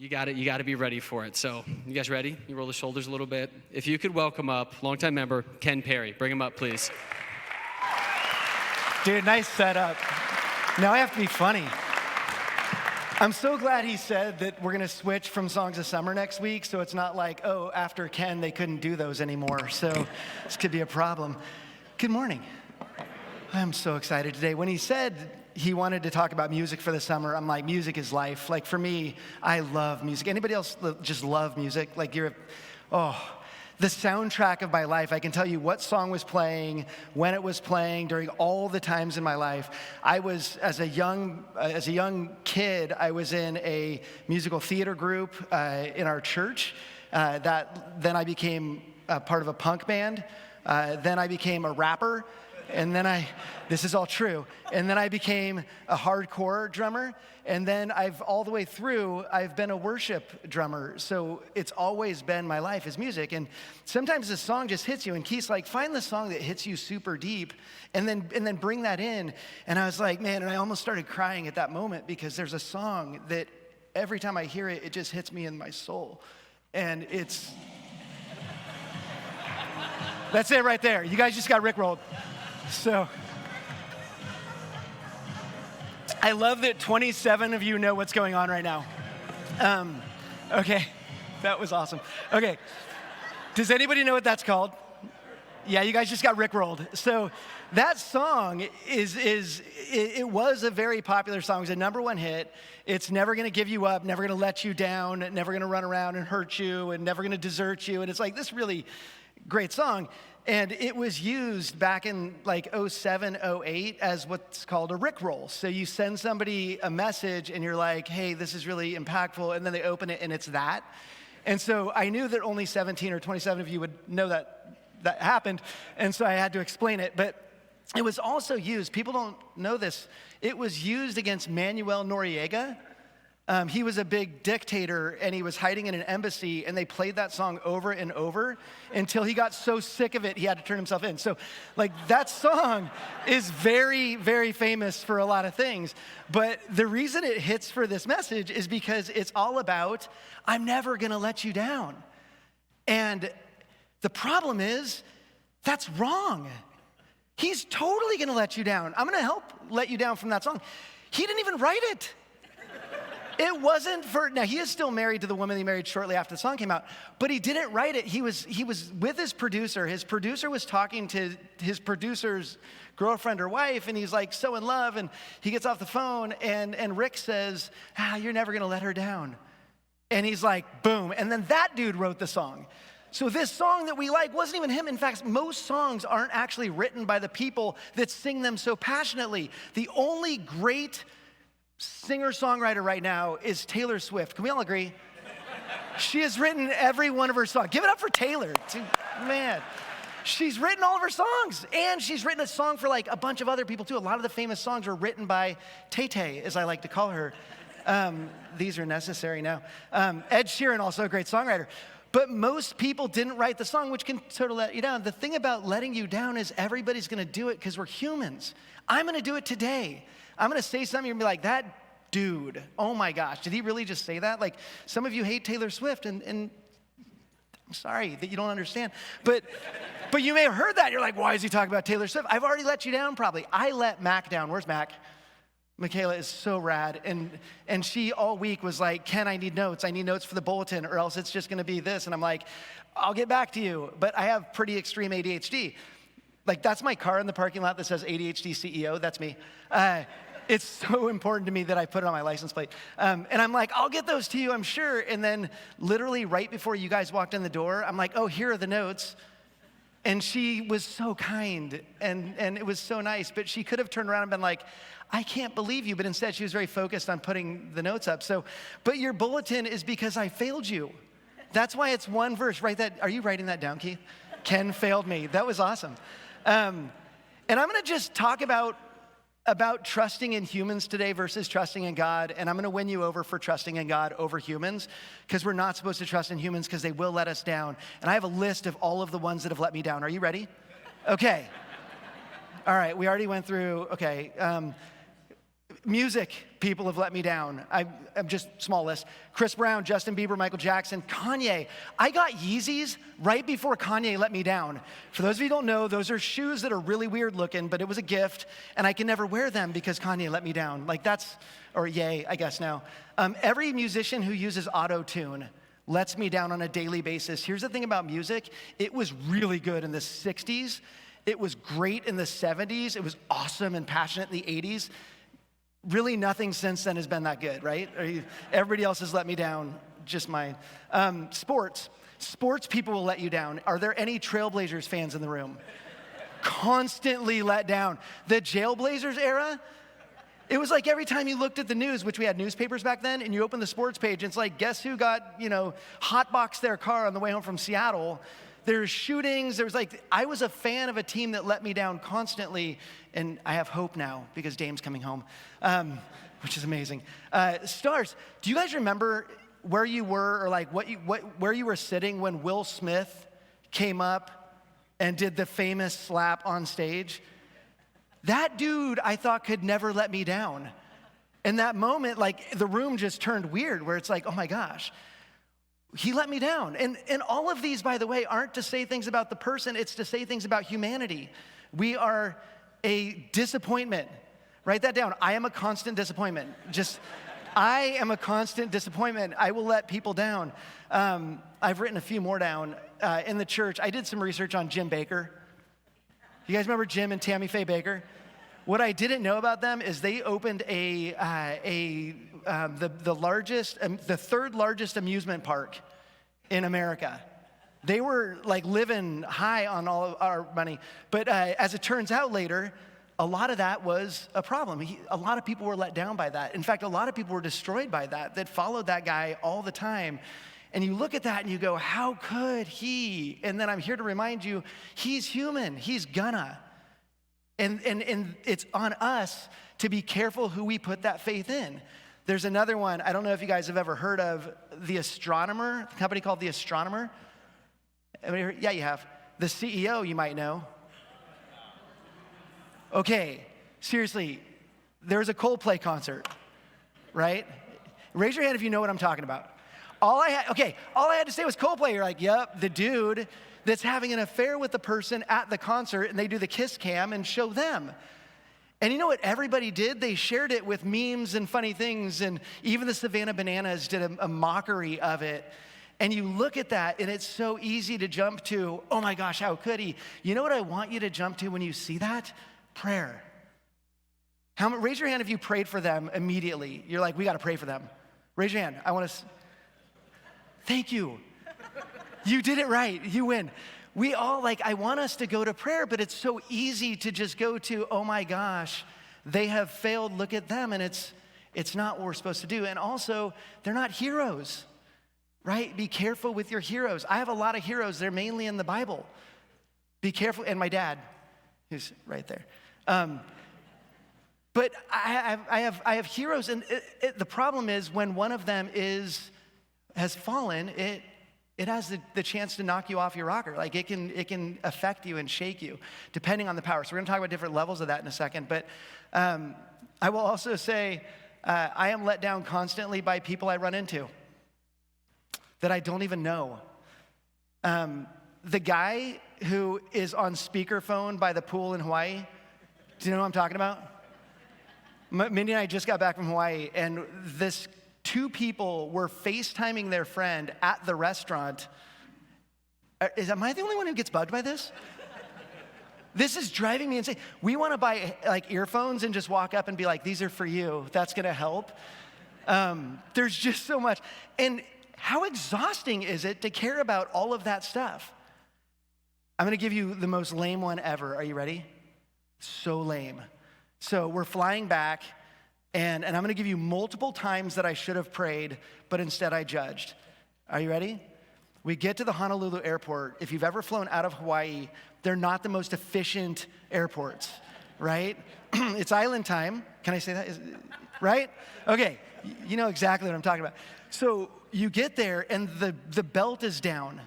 You got to be ready for it. So, you guys ready? You roll the shoulders a little bit. If you could welcome up longtime member Ken Perry. Bring him up, please. Dude, nice setup. Now I have to be funny. I'm so glad he said that we're going to switch from Songs of Summer next week, so it's not like, oh, after Ken, they couldn't do those anymore. So this could be a problem. Good morning. I'm so excited today. When he said he wanted to talk about music for the summer, I'm like, music is life. Like for me, I love music. Anybody else just love music? Like the soundtrack of my life. I can tell you what song was playing, when it was playing, during all the times in my life. I was, as a young kid, I was in a musical theater group in our church. Then I became part of a punk band. Then I became a rapper. And then this is all true. And then I became a hardcore drummer. And then all the way through, I've been a worship drummer. So it's always been my life is music. And sometimes the song just hits you. And Keith's like, find the song that hits you super deep and then bring that in. And I was like, man, and I almost started crying at that moment because there's a song that every time I hear it, it just hits me in my soul. And that's it right there. You guys just got rickrolled. So, I love that 27 of you know what's going on right now. Okay, that was awesome. Okay, does anybody know what that's called? Yeah, you guys just got rickrolled. So, that song it was a very popular song. It was a number one hit. It's never gonna give you up, never gonna let you down, never gonna run around and hurt you, and never gonna desert you. And it's like this really great song. And it was used back in like 07, 08 as what's called a rickroll. So you send somebody a message and you're like, hey, this is really impactful. And then they open it and it's that. And so I knew that only 17 or 27 of you would know that happened. And so I had to explain it. But it was also used, people don't know this, it was used against Manuel Noriega. He was a big dictator, and he was hiding in an embassy, and they played that song over and over until he got so sick of it, he had to turn himself in. So, like, that song is very, very famous for a lot of things. But the reason it hits for this message is because it's all about, I'm never going to let you down. And the problem is, that's wrong. He's totally going to let you down. I'm going to help let you down from that song. He didn't even write it. It wasn't now he is still married to the woman he married shortly after the song came out, but he didn't write it. He was with his producer. His producer was talking to his producer's girlfriend or wife, and he's like so in love, and he gets off the phone, and Rick says, you're never gonna let her down. And he's like, boom, and then that dude wrote the song. So this song that we like wasn't even him. In fact, most songs aren't actually written by the people that sing them so passionately. The only great singer-songwriter right now is Taylor Swift. Can we all agree? She has written every one of her songs. Give it up for Taylor. Man, she's written all of her songs. And she's written a song for like a bunch of other people too. A lot of the famous songs were written by Tay-Tay, as I like to call her. These are necessary now. Ed Sheeran, also a great songwriter. But most people didn't write the song, which can sort of let you down. The thing about letting you down is everybody's gonna do it because we're humans. I'm gonna do it today. I'm gonna say something, you're gonna be like, that dude, oh my gosh, did he really just say that? Like, some of you hate Taylor Swift, and I'm sorry that you don't understand. But you may have heard that. You're like, why is he talking about Taylor Swift? I've already let you down, probably. I let Mac down. Where's Mac? Michaela is so rad, and she all week was like, Ken, I need notes for the bulletin, or else it's just gonna be this. And I'm like, I'll get back to you, but I have pretty extreme ADHD. Like, that's my car in the parking lot that says ADHD CEO, that's me. It's so important to me that I put it on my license plate. And I'm like, I'll get those to you, I'm sure. And then literally right before you guys walked in the door, I'm like, oh, here are the notes. And she was so kind, and it was so nice, but she could have turned around and been like, I can't believe you, but instead she was very focused on putting the notes up. So, but your bulletin is because I failed you. That's why it's one verse. Are you writing that down, Keith? Ken failed me. That was awesome. And I'm gonna just talk about trusting in humans today versus trusting in God, and I'm gonna win you over for trusting in God over humans, because we're not supposed to trust in humans because they will let us down. And I have a list of all of the ones that have let me down. Are you ready? Okay. All right, we already went through, okay. Music, people have let me down. I'm just small list. Chris Brown, Justin Bieber, Michael Jackson, Kanye. I got Yeezys right before Kanye let me down. For those of you who don't know, those are shoes that are really weird looking, but it was a gift, and I can never wear them because Kanye let me down. Like that's, or yay, I guess now. Every musician who uses auto-tune lets me down on a daily basis. Here's the thing about music. It was really good in the 60s. It was great in the 70s. It was awesome and passionate in the 80s. Really nothing since then has been that good, right? Everybody else has let me down, just mine. Sports people will let you down. Are there any Trailblazers fans in the room? Constantly let down. The Jailblazers era, it was like every time you looked at the news, which we had newspapers back then, and you opened the sports page, and it's like, guess who got, hotboxed their car on the way home from Seattle? There's shootings. There's like, I was a fan of a team that let me down constantly, and I have hope now because Dame's coming home, which is amazing. Stars, do you guys remember where you were or like where you were sitting when Will Smith came up and did the famous slap on stage? That dude I thought could never let me down. In that moment, like the room just turned weird where it's like, oh my gosh. He let me down. And all of these, by the way, aren't to say things about the person, it's to say things about humanity. We are a disappointment. Write that down. I am a constant disappointment. I am a constant disappointment. I will let people down. I've written a few more down. In the church, I did some research on Jim Bakker. You guys remember Jim and Tammy Faye Bakker? What I didn't know about them is they opened the third largest amusement park in America. They were like living high on all of our money. But as it turns out later, a lot of that was a problem. A lot of people were let down by that. In fact, a lot of people were destroyed by that followed that guy all the time. And you look at that and you go, how could he? And then I'm here to remind you, he's human. He's gonna. And it's on us to be careful who we put that faith in. There's another one. I don't know if you guys have ever heard of The Astronomer, a company called The Astronomer. Yeah, you have. The CEO, you might know. Okay, seriously, there's a Coldplay concert, right? Raise your hand if you know what I'm talking about. All I had to say was Coldplay. You're like, yep, the dude that's having an affair with the person at the concert, and they do the kiss cam and show them. And you know what everybody did? They shared it with memes and funny things, and even the Savannah Bananas did a mockery of it. And you look at that, and it's so easy to jump to, oh my gosh, how could he? You know what I want you to jump to when you see that? Prayer. Raise your hand if you prayed for them immediately. You're like, we got to pray for them. Raise your hand. I want to. Thank you. You did it right. You win. We all I want us to go to prayer, but it's so easy to just go to, oh my gosh, they have failed, look at them, and it's not what we're supposed to do. And also, they're not heroes, right? Be careful with your heroes. I have a lot of heroes. They're mainly in the Bible. Be careful. And my dad, who's right there. But I have heroes, and the problem is when one of them has fallen, it has the chance to knock you off your rocker. Like it can affect you and shake you, depending on the power. So we're gonna talk about different levels of that in a second. But I will also say, I am let down constantly by people I run into that I don't even know. The guy who is on speakerphone by the pool in Hawaii, do you know what I'm talking about? Mindy and I just got back from Hawaii, and two people were FaceTiming their friend at the restaurant. Am I the only one who gets bugged by this? This is driving me insane. We want to buy earphones and just walk up and be like, these are for you. That's going to help. There's just so much. And how exhausting is it to care about all of that stuff? I'm going to give you the most lame one ever. Are you ready? So lame. So we're flying back. And I'm going to give you multiple times that I should have prayed, but instead I judged. Are you ready? We get to the Honolulu airport. If you've ever flown out of Hawaii, they're not the most efficient airports, right? It's island time. Can I say that? Right? Okay. You know exactly what I'm talking about. So you get there, and the belt is down.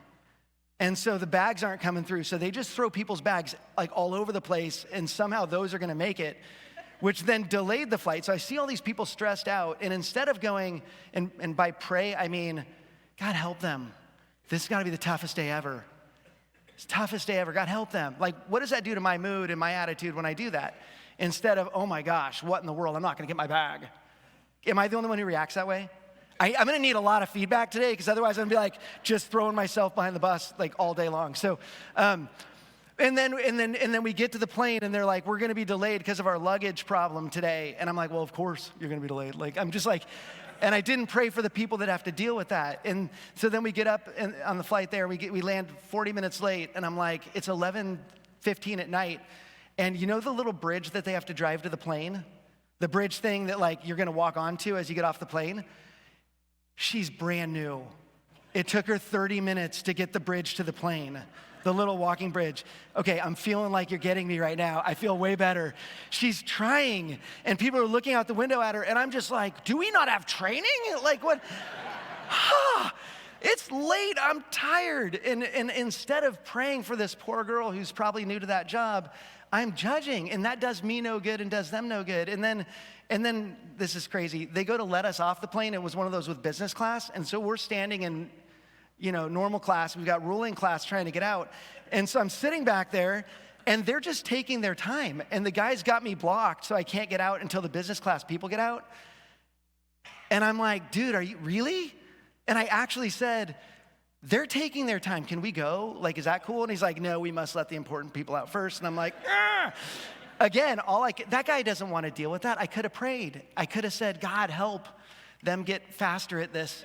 And so the bags aren't coming through. So they just throw people's bags all over the place, and somehow those are going to make it. which then delayed the flight. So I see all these people stressed out, and instead of going, and by pray, I mean, God help them. This has got to be the toughest day ever. It's the toughest day ever. God help them. Like, what does that do to my mood and my attitude when I do that? Instead of, oh my gosh, what in the world? I'm not going to get my bag. Am I the only one who reacts that way? I'm going to need a lot of feedback today, because otherwise I'm going to be like just throwing myself behind the bus like all day long. So, and then we get to the plane, and they're like, we're going to be delayed because of our luggage problem today. And I'm like, well, of course you're going to be delayed. Like, I'm just like, and I didn't pray for the people that have to deal with that. And so then we get up on the flight there, we land 40 minutes late, and I'm like, it's 11:15 at night. And you know the little bridge that they have to drive to the plane? The bridge thing that like you're going to walk onto as you get off the plane? She's brand new. It took her 30 minutes to get the bridge to the plane, the little walking bridge. Okay, I'm feeling like you're getting me right now. I feel way better. She's trying, and people are looking out the window at her, and I'm just like, do we not have training? Like what? It's late, I'm tired. And instead of praying for this poor girl who's probably new to that job, I'm judging, and that does me no good and does them no good. And then this is crazy. They go to let us off the plane. It was one of those with business class, and so we're standing in, normal class. We've got ruling class trying to get out, and so I'm sitting back there, and they're just taking their time. And the guy's got me blocked, so I can't get out until the business class people get out. And I'm like, dude, are you really? And I actually said, they're taking their time. Can we go? Like, is that cool? And he's like, no, we must let the important people out first. And I'm like, ah. Again, that guy doesn't want to deal with that. I could have prayed. I could have said, God, help them get faster at this,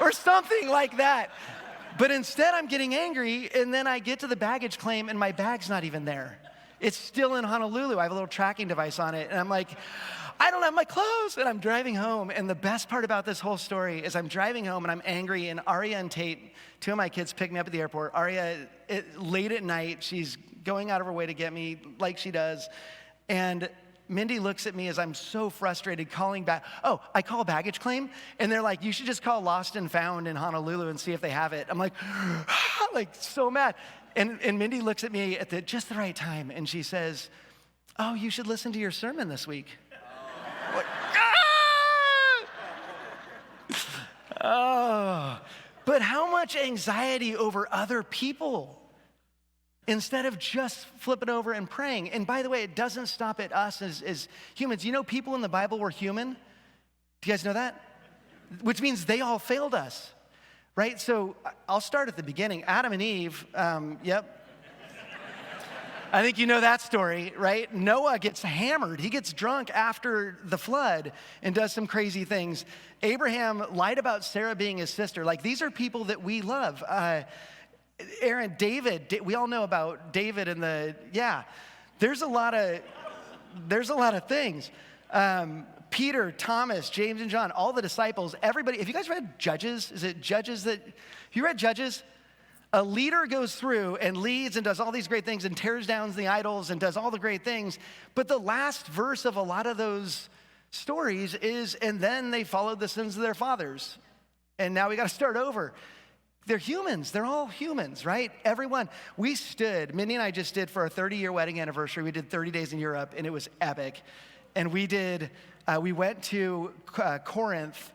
or something like that. But instead, I'm getting angry, and then I get to the baggage claim, and my bag's not even there. It's still in Honolulu. I have a little tracking device on it, and I'm like, I don't have my clothes, and I'm driving home. And the best part about this whole story is I'm driving home, and I'm angry, and Aria and Tate, two of my kids, pick me up at the airport. Aria, late at night, she's going out of her way to get me like she does, and Mindy looks at me as I'm so frustrated calling back. Oh, I call baggage claim, and they're like, you should just call Lost and Found in Honolulu and see if they have it. I'm like, like so mad. And Mindy looks at me at just the right time, and she says, oh, you should listen to your sermon this week. Like, oh, but how much anxiety over other people instead of just flipping over and praying. And by the way, it doesn't stop at us as humans. You know, people in the Bible were human. Do you guys know that? Which means they all failed us, right? So I'll start at the beginning. Adam and Eve, yep. I think you know that story, right? Noah gets hammered. He gets drunk after the flood and does some crazy things. Abraham lied about Sarah being his sister. Like, these are people that we love. Aaron, David, we all know about David and there's a lot of things. Peter, Thomas, James, and John, all the disciples, everybody. Have you guys read Judges? Is it Judges that, have you read Judges? A leader goes through and leads and does all these great things and tears down the idols and does all the great things. But the last verse of a lot of those stories is, and then they followed the sins of their fathers. And now we got to start over. They're humans. They're all humans, right? Everyone. Mindy and I just did for our 30-year wedding anniversary, we did 30 days in Europe, and it was epic. And we went to Corinth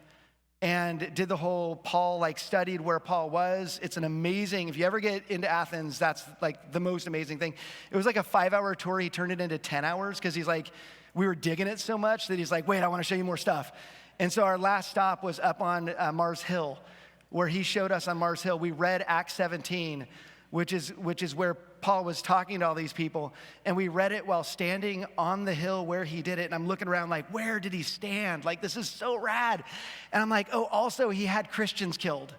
and did the whole Paul, studied where Paul was. It's an amazing, if you ever get into Athens, that's the most amazing thing. It was like a 5-hour tour. He turned it into 10 hours because he's like, we were digging it so much that he's like, wait, I want to show you more stuff. And so our last stop was up on Mars Hill, where he showed us on Mars Hill. We read Acts 17, which is where Paul was talking to all these people. And we read it while standing on the hill where he did it. And I'm looking around like, where did he stand? Like, this is so rad. And I'm like, oh, also he had Christians killed.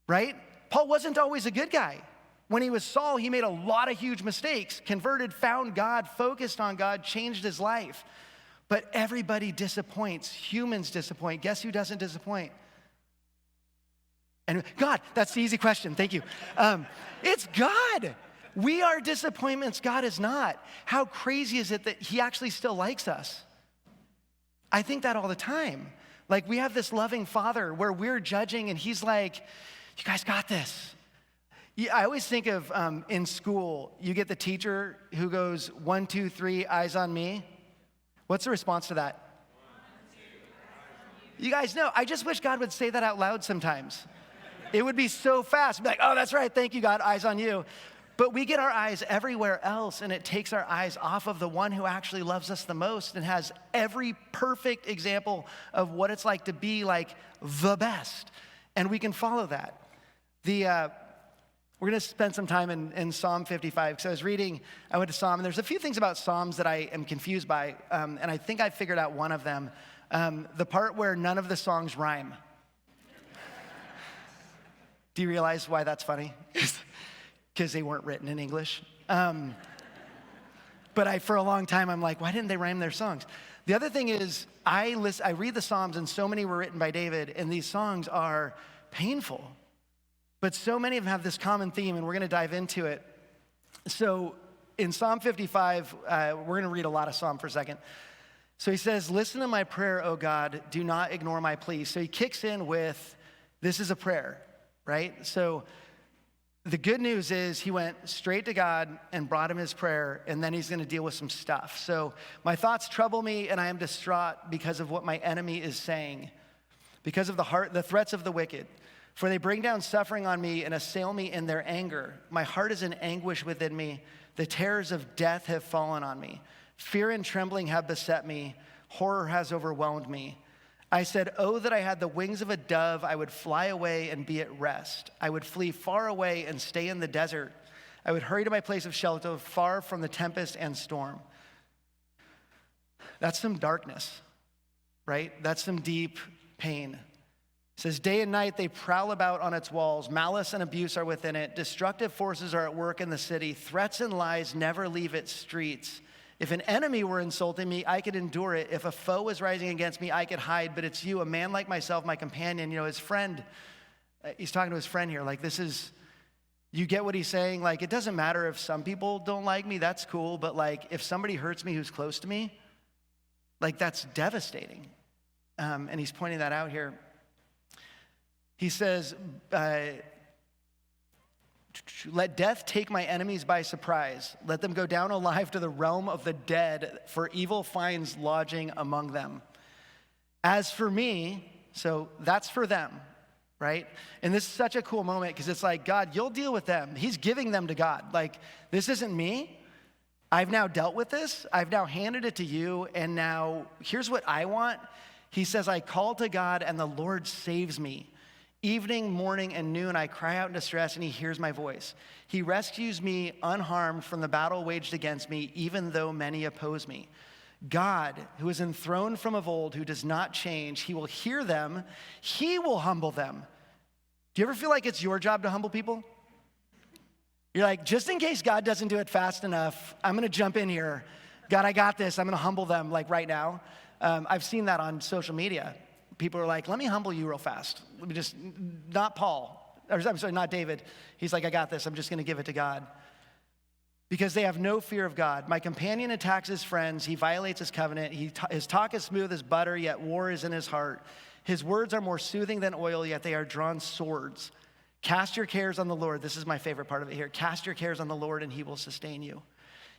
Right? Paul wasn't always a good guy. When he was Saul, he made a lot of huge mistakes, converted, found God, focused on God, changed his life. But everybody disappoints. Humans disappoint. Guess who doesn't disappoint? And God, that's the easy question. Thank you. It's God. We are disappointments. God is not. How crazy is it that he actually still likes us? I think that all the time. Like, we have this loving father where we're judging and he's like, you guys got this. Yeah, I always think of in school, you get the teacher who goes, 1, 2, 3, eyes on me. What's the response to that? You guys know, I just wish God would say that out loud sometimes. It would be so fast. Be like, oh, that's right, thank you, God, eyes on you. But we get our eyes everywhere else, and it takes our eyes off of the one who actually loves us the most and has every perfect example of what it's like to be like the best. And we can follow that. We're going to spend some time in Psalm 55, because I went to Psalm, and there's a few things about Psalms that I am confused by, and I think I figured out one of them. The part where none of the songs rhyme. Do you realize why that's funny? Because they weren't written in English. But for a long time, I'm like, why didn't they rhyme their songs? The other thing is, I read the Psalms, and so many were written by David, and these songs are painful. But so many of them have this common theme, and we're going to dive into it. So in Psalm 55, we're going to read a lot of Psalm for a second. So he says, listen to my prayer, O God, do not ignore my plea. So he kicks in with, this is a prayer, right? So the good news is he went straight to God and brought him his prayer, and then he's going to deal with some stuff. So my thoughts trouble me, and I am distraught because of what my enemy is saying, because of the threats of the wicked. For they bring down suffering on me and assail me in their anger. My heart is in anguish within me. The terrors of death have fallen on me. Fear and trembling have beset me. Horror has overwhelmed me. I said, oh, that I had the wings of a dove. I would fly away and be at rest. I would flee far away and stay in the desert. I would hurry to my place of shelter, far from the tempest and storm. That's some darkness, right? That's some deep pain. It says, day and night they prowl about on its walls. Malice and abuse are within it. Destructive forces are at work in the city. Threats and lies never leave its streets. If an enemy were insulting me, I could endure it. If a foe was rising against me, I could hide. But it's you, a man like myself, my companion, his friend. He's talking to his friend here. Like, you get what he's saying? Like, it doesn't matter if some people don't like me, that's cool. But like, if somebody hurts me who's close to me, like, that's devastating. And he's pointing that out here. He says, let death take my enemies by surprise. Let them go down alive to the realm of the dead, for evil finds lodging among them. As for me, so that's for them, right? And this is such a cool moment, because it's like, God, you'll deal with them. He's giving them to God. Like, this isn't me. I've now dealt with this. I've now handed it to you, and now here's what I want. He says, I call to God, and the Lord saves me. Evening, morning, and noon, I cry out in distress, and he hears my voice. He rescues me unharmed from the battle waged against me, even though many oppose me. God, who is enthroned from of old, who does not change, he will hear them. He will humble them. Do you ever feel like it's your job to humble people? You're like, just in case God doesn't do it fast enough, I'm going to jump in here. God, I got this. I'm going to humble them like right now. I've seen that on social media. People are like, let me humble you real fast. Let me just, not Paul, or I'm sorry, not David. He's like, I got this. I'm just going to give it to God. Because they have no fear of God. My companion attacks his friends. He violates his covenant. His talk is smooth as butter, yet war is in his heart. His words are more soothing than oil, yet they are drawn swords. Cast your cares on the Lord. This is my favorite part of it here. Cast your cares on the Lord, and he will sustain you.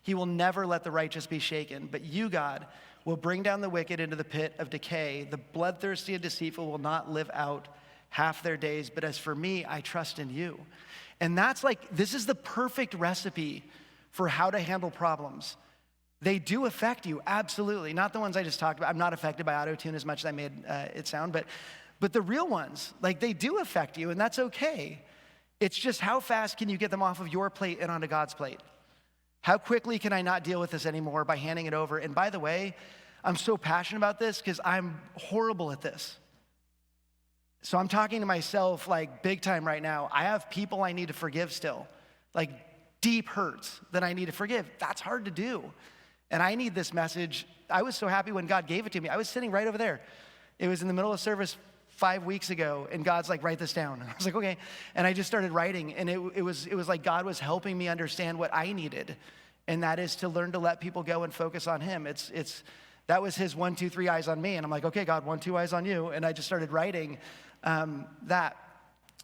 He will never let the righteous be shaken. But you, God, will bring down the wicked into the pit of decay. The bloodthirsty and deceitful will not live out half their days. But as for me, I trust in you. And that's like, this is the perfect recipe for how to handle problems. They do affect you, absolutely. Not the ones I just talked about. I'm not affected by auto-tune as much as I made it sound. But the real ones, like, they do affect you, and that's okay. It's just, how fast can you get them off of your plate and onto God's plate? How quickly can I not deal with this anymore by handing it over? And by the way, I'm so passionate about this because I'm horrible at this. So I'm talking to myself like big time right now. I have people I need to forgive still, like deep hurts that I need to forgive. That's hard to do. And I need this message. I was so happy when God gave it to me. I was sitting right over there. It was in the middle of service 5 weeks ago, and God's like, write this down. I was like, okay. And I just started writing, and it was like God was helping me understand what I needed, and that is to learn to let people go and focus on him. That was his 1, 2, 3 eyes on me, and I'm like, okay, God, 1, 2 eyes on you, and I just started writing that.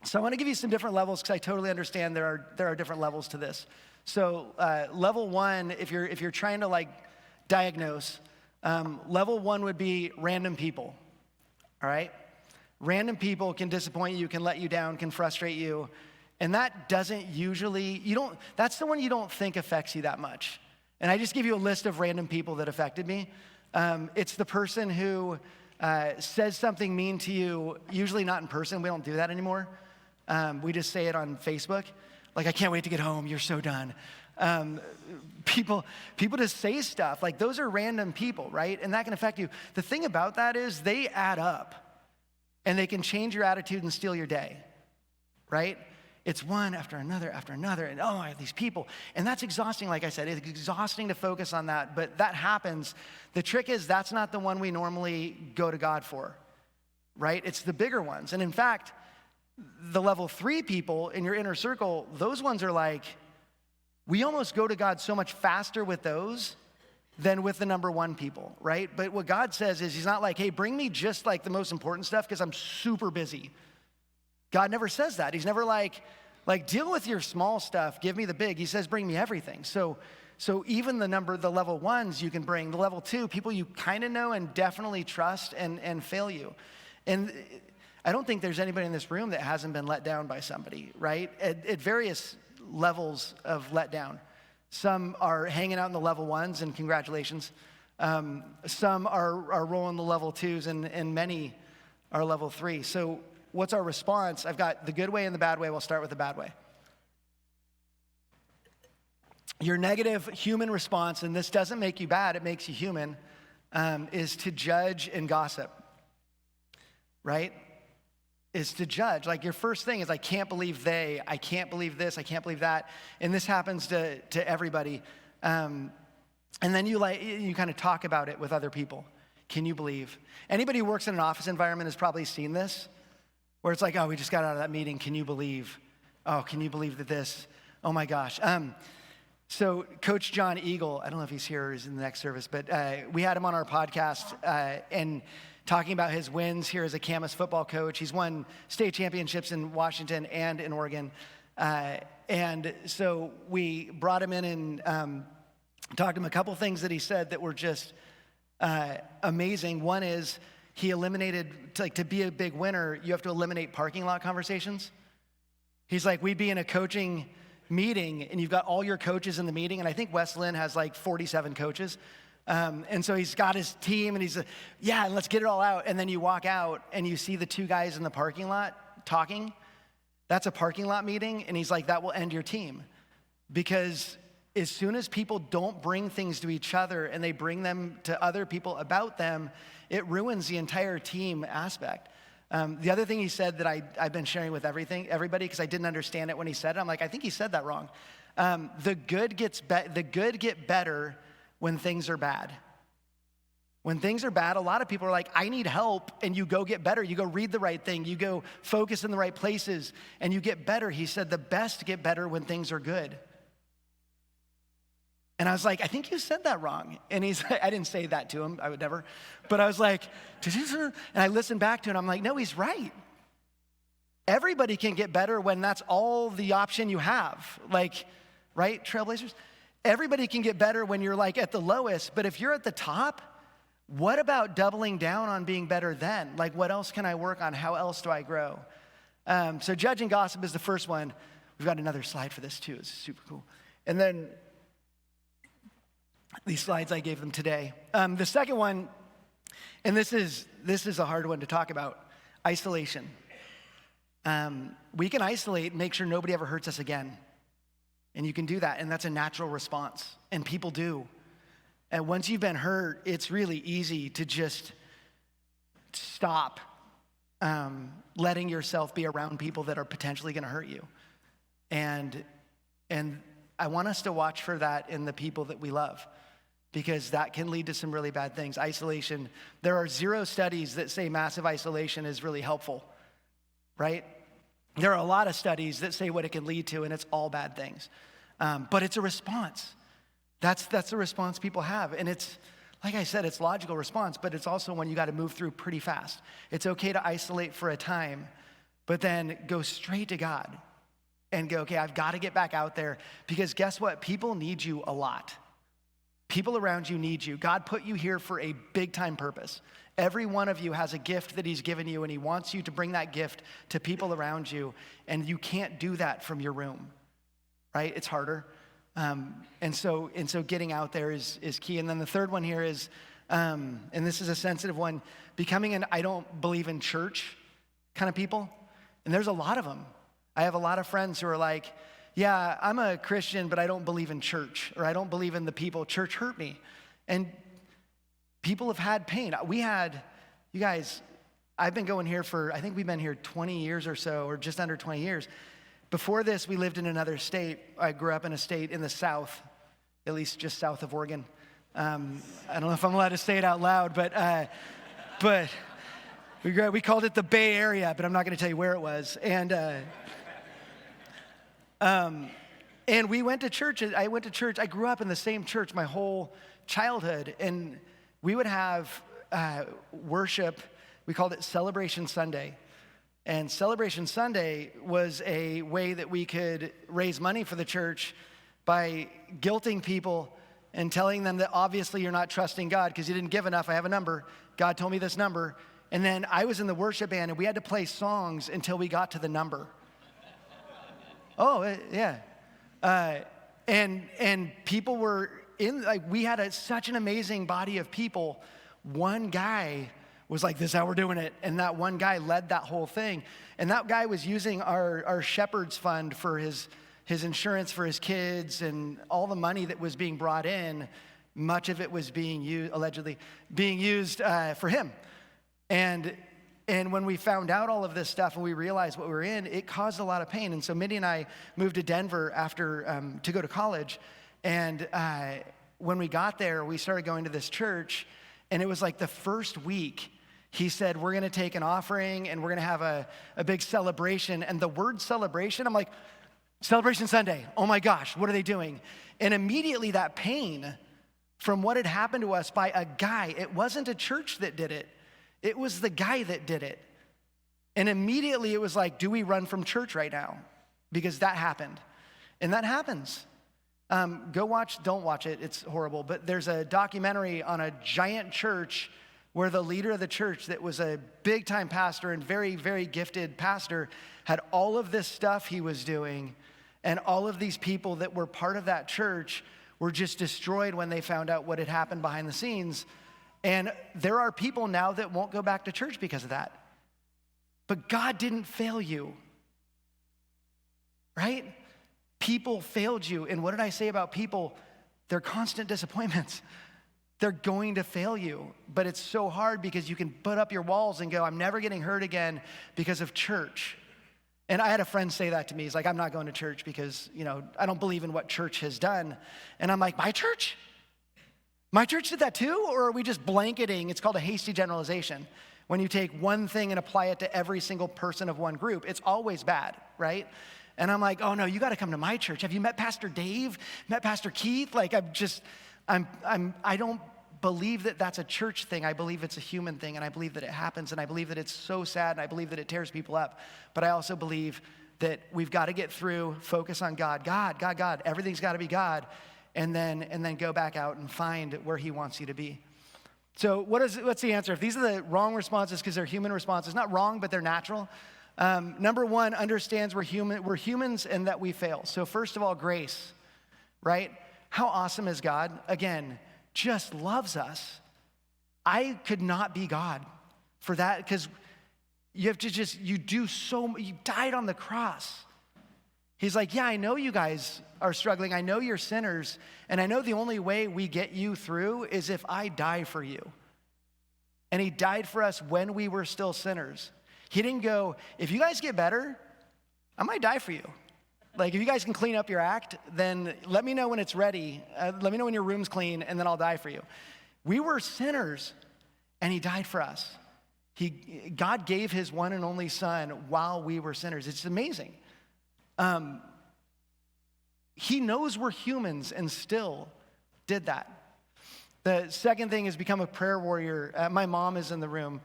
So I want to give you some different levels because I totally understand there are different levels to this. So level one, if you're trying to like diagnose, level one would be random people, all right? Random people can disappoint you, can let you down, can frustrate you, and that doesn't usually, that's the one you don't think affects you that much. And I just give you a list of random people that affected me. It's the person who says something mean to you, usually not in person. We don't do that anymore. We just say it on Facebook. Like, I can't wait to get home. You're so done. People just say stuff. Like, those are random people, right? And that can affect you. The thing about that is they add up. And they can change your attitude and steal your day, right? It's one after another, and oh, I have these people. And that's exhausting, like I said. It's exhausting to focus on that, but that happens. The trick is that's not the one we normally go to God for, right? It's the bigger ones. And in fact, the level 3 people in your inner circle, those ones are like, we almost go to God so much faster with those than with the number 1 people, right? But what God says is he's not like, hey, bring me just like the most important stuff because I'm super busy. God never says that. He's never like deal with your small stuff, give me the big. He says, bring me everything. So even the level 1s you can bring, the level 2, people you kind of know and definitely trust and fail you. And I don't think there's anybody in this room that hasn't been let down by somebody, right? At various levels of letdown. Some are hanging out in the level 1s, and congratulations. Some are rolling the level 2s, and many are level 3. So what's our response? I've got the good way and the bad way. We'll start with the bad way. Your negative human response, and this doesn't make you bad, it makes you human, is to judge and gossip, right? Is to judge. Like your first thing is, I can't believe I can't believe this, I can't believe that. And this happens to everybody. And then you kind of talk about it with other people. Can you believe? Anybody who works in an office environment has probably seen this, where it's like, oh, we just got out of that meeting. Can you believe? Oh, can you believe that this? Oh my gosh. So Coach John Eagle, I don't know if he's here or he's in the next service, but we had him on our podcast and talking about his wins here as a Camas football coach. He's won state championships in Washington and in Oregon. And so we brought him in and talked to him a couple things that he said that were just amazing. One is he eliminated, to be a big winner, you have to eliminate parking lot conversations. He's like, we'd be in a coaching meeting and you've got all your coaches in the meeting. And I think West Linn has like 47 coaches. And so he's got his team and he's like, yeah, let's get it all out. And then you walk out and you see the 2 guys in the parking lot talking. That's a parking lot meeting. And he's like, that will end your team. Because as soon as people don't bring things to each other and they bring them to other people about them, it ruins the entire team aspect. The other thing he said that I've been sharing with everybody, because I didn't understand it when he said it. I'm like, I think he said that wrong. The good get better when things are bad. When things are bad, a lot of people are like, I need help, and you go get better. You go read the right thing. You go focus in the right places, and you get better. He said the best get better when things are good. And I was like, I think you said that wrong. And he's like, I didn't say that to him. I would never. But I was like, and I listened back to it, and I'm like, no, he's right. Everybody can get better when that's all the option you have. Like, right, Trailblazers? Everybody can get better when you're like at the lowest, but if you're at the top, what about doubling down on being better then? Like, what else can I work on? How else do I grow? So judge and gossip is the first one. We've got another slide for this too. It's super cool. And then these slides I gave them today. The second one, and this is a hard one to talk about, isolation. We can isolate and make sure nobody ever hurts us again. And you can do that, and that's a natural response, and people do. And once you've been hurt, it's really easy to just stop letting yourself be around people that are potentially going to hurt you. And I want us to watch for that in the people that we love, because that can lead to some really bad things. Isolation, there are 0 studies that say massive isolation is really helpful, right? There are a lot of studies that say what it can lead to, and it's all bad things. But it's a response. That's the response people have. And it's, like I said, it's logical response, but it's also one you got to move through pretty fast. It's okay to isolate for a time, but then go straight to God and go, okay, I've got to get back out there, because guess what? People need you a lot. People around you need you. God put you here for a big time purpose. Every one of you has a gift that he's given you, and he wants you to bring that gift to people around you, and you can't do that from your room, right? It's harder. And so getting out there is key. And then the third one here is, and this is a sensitive one, becoming an I don't believe in church kind of people. And there's a lot of them. I have a lot of friends who are like, yeah, I'm a Christian, but I don't believe in church, or I don't believe in the people. Church hurt me. And people have had pain. You guys, I've been going here I think we've been here 20 years or so, or just under 20 years. Before this, we lived in another state. I grew up in a state in the South, at least just south of Oregon. I don't know if I'm allowed to say it out loud, but we called it the Bay Area, but I'm not going to tell you where it was. And we went to church. I went to church. I grew up in the same church my whole childhood, and we would have worship. We called it Celebration Sunday. And Celebration Sunday was a way that we could raise money for the church by guilting people and telling them that obviously you're not trusting God because you didn't give enough. I have a number. God told me this number. And then I was in the worship band, and we had to play songs until we got to the number. Oh, yeah. And people were we had such an amazing body of people. One guy was like, this is how we're doing it. And that one guy led that whole thing. And that guy was using our shepherd's fund for his insurance for his kids, and all the money that was being brought in, much of it was allegedly being used for him. And when we found out all of this stuff and we realized what we were in, it caused a lot of pain. And so Mindy and I moved to Denver after to go to college. And when we got there, we started going to this church. And it was like the first week, he said, we're going to take an offering and we're going to have a big celebration. And the word celebration, I'm like, Celebration Sunday. Oh my gosh, what are they doing? And immediately that pain from what had happened to us by a guy, it wasn't a church that did it. It was the guy that did it. And immediately it was like, do we run from church right now? Because that happened. And that happens. Don't watch it, it's horrible. But there's a documentary on a giant church where the leader of the church that was a big time pastor and very, very gifted pastor had all of this stuff he was doing. And all of these people that were part of that church were just destroyed when they found out what had happened behind the scenes. And there are people now that won't go back to church because of that. But God didn't fail you, right? People failed you. And what did I say about people? They're constant disappointments. They're going to fail you. But it's so hard because you can put up your walls and go, I'm never getting hurt again because of church. And I had a friend say that to me. He's like, I'm not going to church because, I don't believe in what church has done. And I'm like, my church? My church did that too? Or are we just blanketing? It's called a hasty generalization. When you take one thing and apply it to every single person of one group, it's always bad, right? And I'm like, oh no, you got to come to my church. Have you met Pastor Dave? Met Pastor Keith? Like I don't believe that that's a church thing. I believe it's a human thing, and I believe that it happens, and I believe that it's so sad, and I believe that it tears people up. But I also believe that we've got to get through, focus on God. God. Everything's got to be God, and then go back out and find where he wants you to be. So what's the answer? If these are the wrong responses because they're human responses, not wrong, but they're natural. Number one, understands we're humans and that we fail. So first of all, grace, right? How awesome is God? Again, just loves us. I could not be God for that because you died on the cross. He's like, yeah, I know you guys are struggling. I know you're sinners. And I know the only way we get you through is if I die for you. And he died for us when we were still sinners. He didn't go, if you guys get better, I might die for you. Like, if you guys can clean up your act, then let me know when it's ready. Let me know when your room's clean, and then I'll die for you. We were sinners, and he died for us. God gave his one and only son while we were sinners. It's amazing. He knows we're humans and still did that. The second thing is become a prayer warrior. My mom is in the room,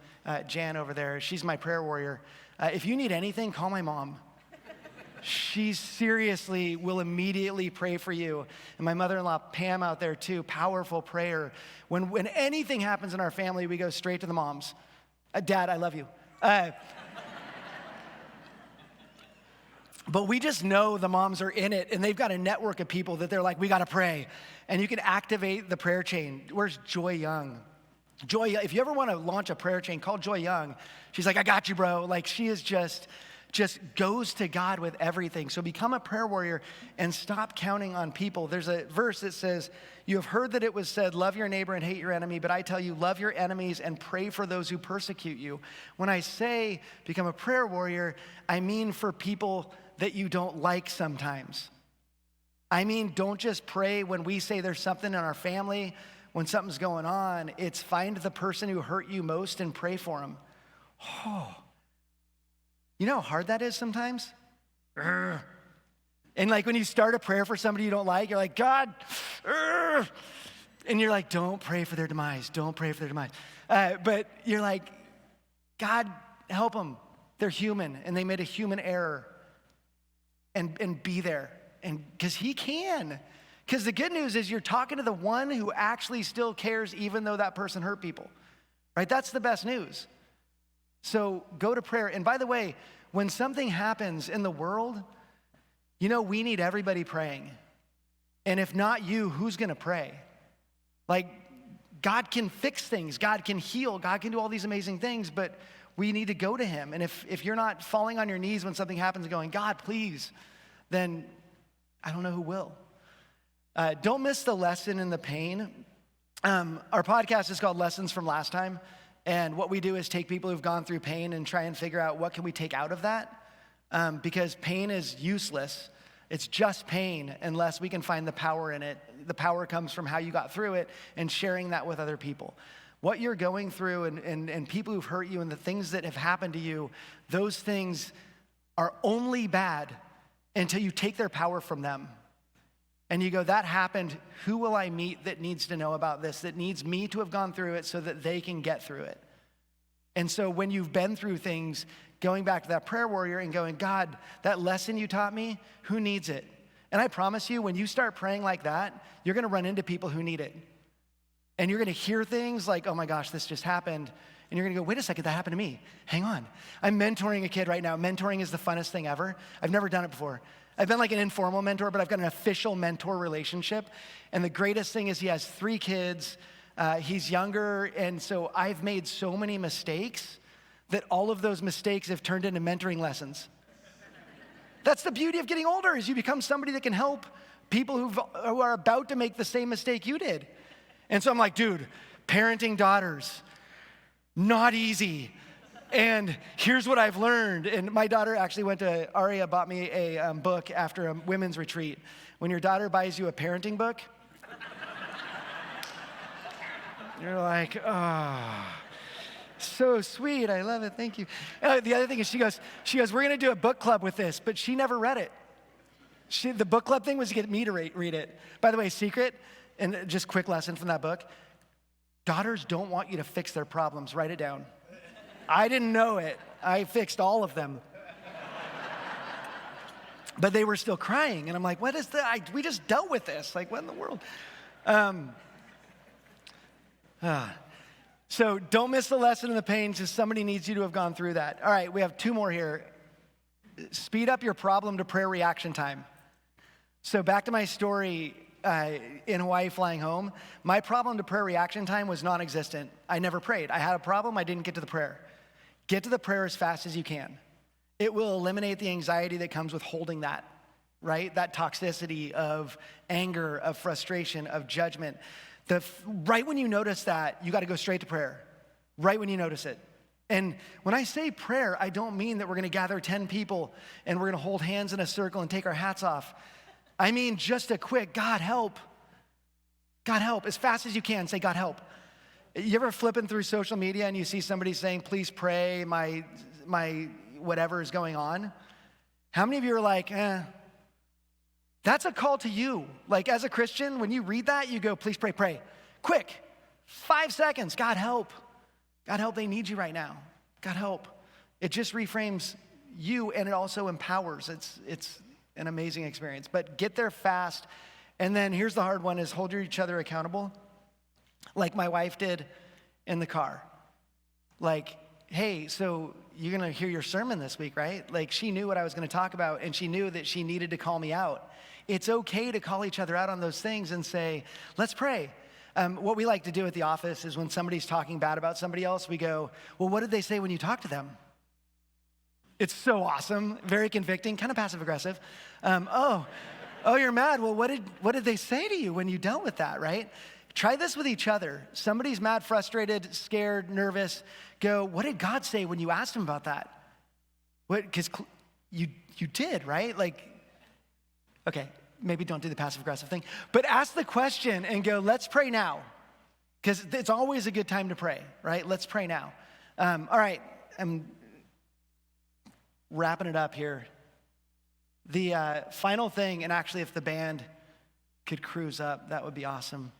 Jan over there. She's my prayer warrior. If you need anything, call my mom. She seriously will immediately pray for you. And my mother-in-law, Pam, out there too, powerful prayer. When anything happens in our family, we go straight to the moms. Dad, I love you. But we just know the moms are in it, and they've got a network of people that they're like, we gotta pray. And you can activate the prayer chain. Where's Joy Young? Joy, if you ever wanna launch a prayer chain, call Joy Young. She's like, I got you, bro. Like, she is just goes to God with everything. So become a prayer warrior and stop counting on people. There's a verse that says, you have heard that it was said, love your neighbor and hate your enemy, but I tell you, love your enemies and pray for those who persecute you. When I say become a prayer warrior, I mean for people that you don't like sometimes. I mean, don't just pray when we say there's something in our family, when something's going on. It's find the person who hurt you most and pray for them. Oh, you know how hard that is sometimes? And like when you start a prayer for somebody you don't like, you're like, God, and you're like, don't pray for their demise. Don't pray for their demise. But you're like, God, help them. They're human, and they made a human error. And be there, and because he can. Because the good news is you're talking to the one who actually still cares even though that person hurt people, right? That's the best news. So go to prayer. And by the way, when something happens in the world, you know, we need everybody praying. And if not you, who's gonna pray? Like, God can fix things, God can heal, God can do all these amazing things, but we need to go to him. And if you're not falling on your knees when something happens and going, God, please, then I don't know who will. Don't miss the lesson in the pain. Our podcast is called Lessons from Last Time. And what we do is take people who've gone through pain and try and figure out what can we take out of that. Because pain is useless. It's just pain unless we can find the power in it. The power comes from how you got through it and sharing that with other people. What you're going through and people who've hurt you and the things that have happened to you, those things are only bad until you take their power from them. And you go, that happened. Who will I meet that needs to know about this, that needs me to have gone through it so that they can get through it? And so when you've been through things, going back to that prayer warrior and going, God, that lesson you taught me, who needs it? And I promise you, when you start praying like that, you're gonna run into people who need it. And you're gonna hear things like, oh my gosh, this just happened. And you're gonna go, wait a second, that happened to me. Hang on. I'm mentoring a kid right now. Mentoring is the funnest thing ever. I've never done it before. I've been like an informal mentor, but I've got an official mentor relationship. And the greatest thing is he has 3 kids. He's younger. And so I've made so many mistakes that all of those mistakes have turned into mentoring lessons. That's the beauty of getting older, is you become somebody that can help people who are about to make the same mistake you did. And so I'm like, dude, parenting daughters, not easy. And here's what I've learned. And my daughter actually Aria bought me a book after a women's retreat. When your daughter buys you a parenting book, you're like, oh, so sweet. I love it. Thank you. The other thing is she goes, we're going to do a book club with this, but she never read it. The book club thing was to get me to read it. By the way, secret, and just quick lesson from that book, daughters don't want you to fix their problems. Write it down. I didn't know it. I fixed all of them. But they were still crying. And I'm like, what is that? We just dealt with this. Like, what in the world? So don't miss the lesson in the pain, because somebody needs you to have gone through that. All right, we have 2 more here. Speed up your problem to prayer reaction time. So back to my story in Hawaii flying home. My problem to prayer reaction time was non-existent. I never prayed. I had a problem, I didn't get to the prayer. Get to the prayer as fast as you can. It will eliminate the anxiety that comes with holding that, right? That toxicity of anger, of frustration, of judgment. Right when you notice that, you got to go straight to prayer. Right when you notice it. And when I say prayer, I don't mean that we're going to gather 10 people and we're going to hold hands in a circle and take our hats off. I mean just a quick, God help. God help. As fast as you can, say, God help. You ever flipping through social media and you see somebody saying, please pray, my whatever is going on? How many of you are like, That's a call to you. Like, as a Christian, when you read that, you go, please pray, pray. Quick, 5 seconds, God help. God help, they need you right now. God help. It just reframes you, and it also empowers. It's an amazing experience. But get there fast. And then here's the hard one, is hold each other accountable, like my wife did in the car. Like, hey, so you're going to hear your sermon this week, right? Like, she knew what I was going to talk about, and she knew that she needed to call me out. It's okay to call each other out on those things and say, let's pray. What we like to do at the office is when somebody's talking bad about somebody else, we go, well, what did they say when you talked to them? It's so awesome, very convicting, kind of passive aggressive. Oh, you're mad. Well, what did they say to you when you dealt with that, right? Try this with each other. Somebody's mad, frustrated, scared, nervous. Go, what did God say when you asked him about that? Because you did, right? Like, okay, maybe don't do the passive aggressive thing, but ask the question and go, let's pray now. Because it's always a good time to pray, right? Let's pray now. All right, I'm wrapping it up here. The final thing, and actually if the band could cruise up, that would be awesome.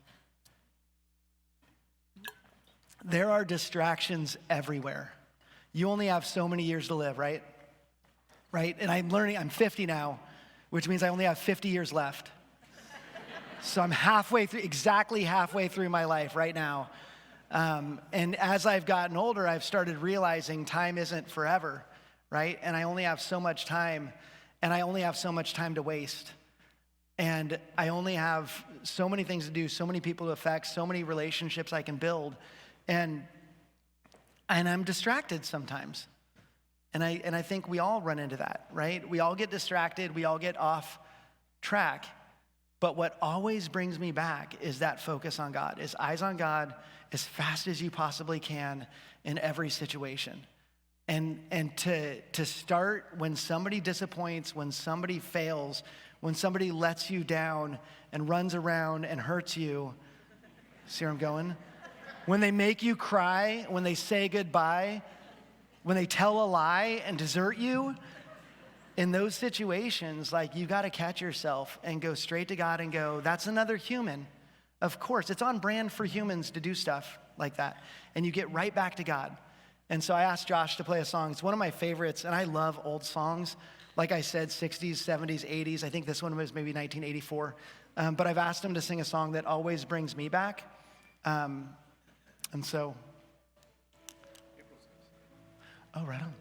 There are distractions everywhere. You only have so many years to live, right? Right? And I'm 50 now, which means I only have 50 years left. So I'm exactly halfway through my life right now. And as I've gotten older, I've started realizing time isn't forever, right? And I only have so much time, and I only have so much time to waste. And I only have so many things to do, so many people to affect, so many relationships I can build. And I'm distracted sometimes. And I think we all run into that, right? We all get distracted, we all get off track. But what always brings me back is that focus on God, is eyes on God as fast as you possibly can in every situation. And to start when somebody disappoints, when somebody fails, when somebody lets you down and runs around and hurts you, see where I'm going? When they make you cry, when they say goodbye, when they tell a lie and desert you, in those situations, like, you got to catch yourself and go straight to God and go, that's another human. Of course, it's on brand for humans to do stuff like that. And you get right back to God. And so I asked Josh to play a song. It's one of my favorites, and I love old songs. Like I said, 60s, 70s, 80s. I think this one was maybe 1984. But I've asked him to sing a song that always brings me back. And so, oh, right on.